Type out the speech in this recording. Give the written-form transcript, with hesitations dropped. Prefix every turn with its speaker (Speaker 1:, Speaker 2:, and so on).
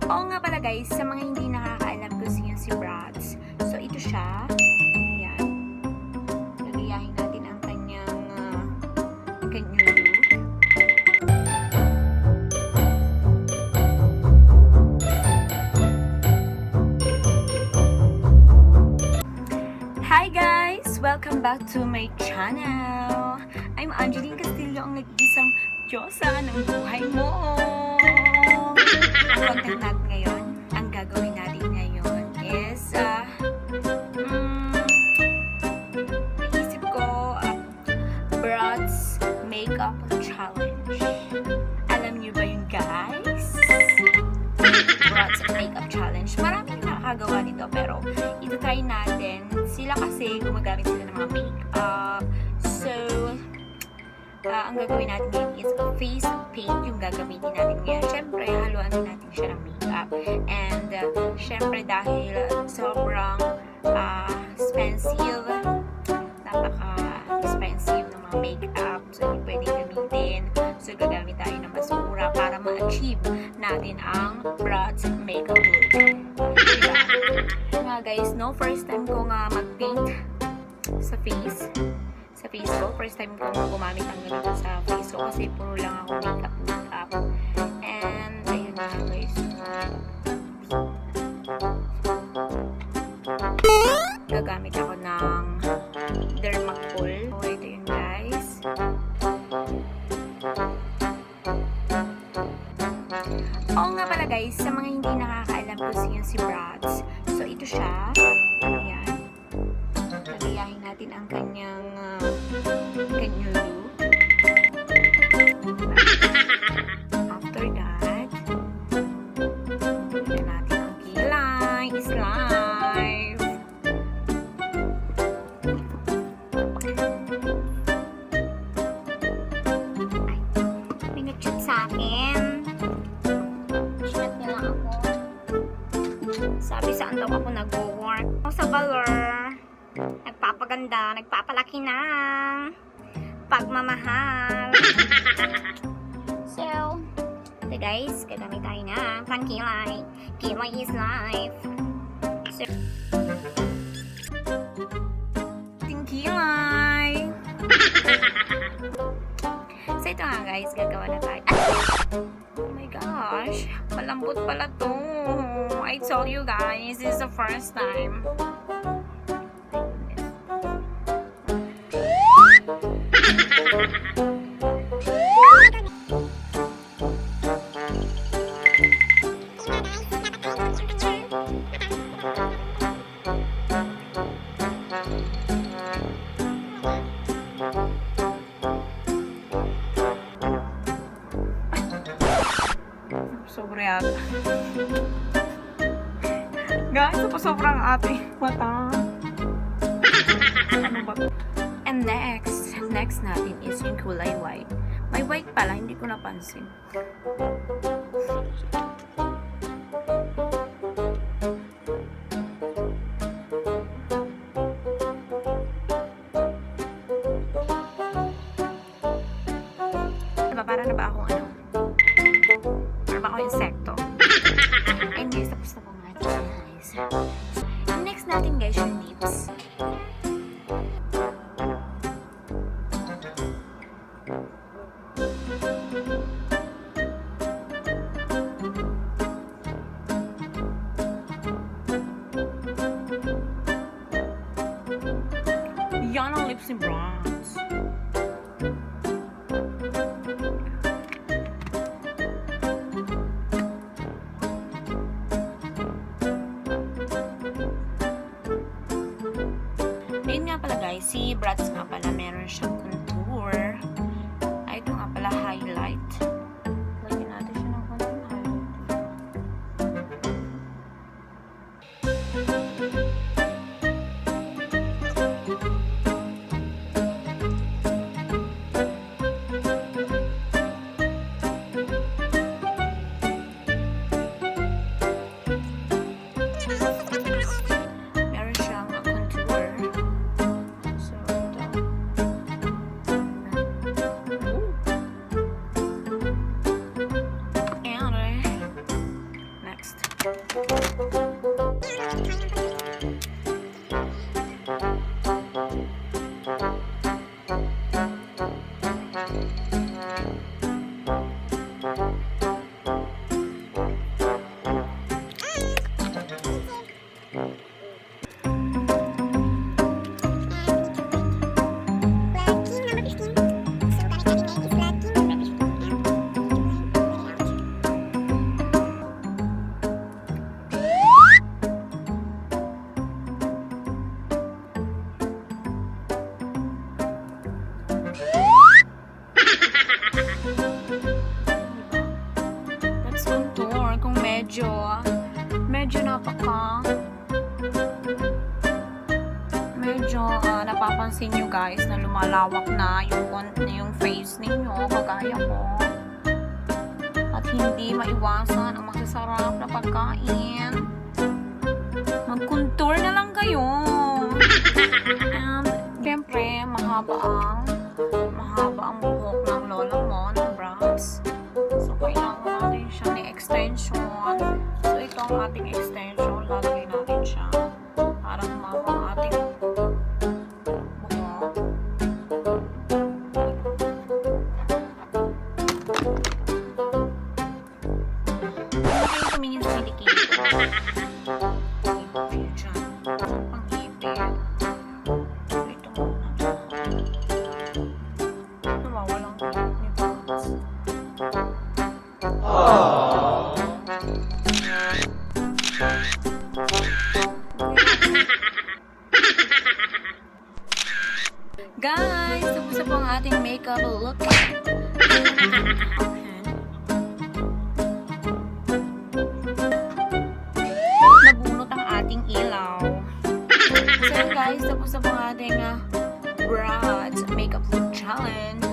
Speaker 1: Oo nga pala guys, sa mga hindi nakakaalam kung sino si Bratz. So ito siya. Ayan. Lagayahin natin ang kanyang look. Hi guys! Welcome back to my channel. I'm Angeline Castillo, ang nag-iisang Diyosa ng buhay mo. Ang content natin ngayon, ang gagawin natin ngayon is naisip ko Bratz makeup challenge. Alam niyo ba yun guys? Bratz makeup challenge. Maraming nakakagawa nito pero ito try natin. Sila kasi gumagamit sila ng mga makeup. So ang gagawin natin ngayon is face paint yung gagamitin natin ngayon. Syempre, haluan din natin siya ng makeup. And, syempre, dahil sobrang expensive, napaka-expensive ng mga makeup. So, hindi pwedeng gamitin. So, gagamit tayo ng mas mura para ma-achieve natin ang Bratz makeup look. Diba? Nga guys, no? First time ko nga mag-paint sa face ko. First time ko gumamit ng ganito sa face ko kasi puro lang ako makeup. And, ayun na guys. Gagamit ako ng Dermacol. So, ito yun guys. Oo nga pala guys, sa mga hindi nakakaalam kung sino si Bratz. So, ito siya. Ayan. Lagayahin natin ang kanyang look. After that, lagyan natin ang kilay. Is life. Ay, may nag-chat sa akin. Chat niya lang ako. Sabi saan daw ako nag-work. Sa Balor. Nagpapaganda, nagpapalaki ng pagmamahal. So, ito guys, gagamit tayo na pangkilay. Kilay is life. So, kilay. So, ito nga guys, gagawa na tayo. Oh my gosh, malambot pala to. I told you guys, this is the first time. Sobre ata. Guys, sobrang ate. Mata. Ano ba? And next natin is yung kulay white. May white pala, hindi ko napansin. Para na ba akong ano? Para ba akong insekto? And guys, tapos na po nga ito guys. Next natin guys yung lips. Yan ang lips ni Bratz. Ayun nga pala guys, si Bratz nga pala meron siyang contour. Ay, ito nga pala highlight. Lagyan natin siya ng konting highlight. Let's contour kung medyo napapansin nyo guys na lumalawak na yung face ninyo kagaya ko at hindi maiwasan ang masasarap na pagkain. Mag-contour na lang kayo. And syempre mahaba ang buhok ng lola mo ng Bratz. So kailangan natin siya ni extension. So ito ang ating extension. Lalagay natin siya para humaba ang ating buhok. Huwag tumingin sa kilikili ko. Kayo dyan. Pang-ipit. Ito muna. Nawawalang ipit ni Bratz. Guys, tapos na po ang ating makeup look. Nabunot ang ating ilaw. So guys, tapos na po ang ating Bratz makeup look challenge.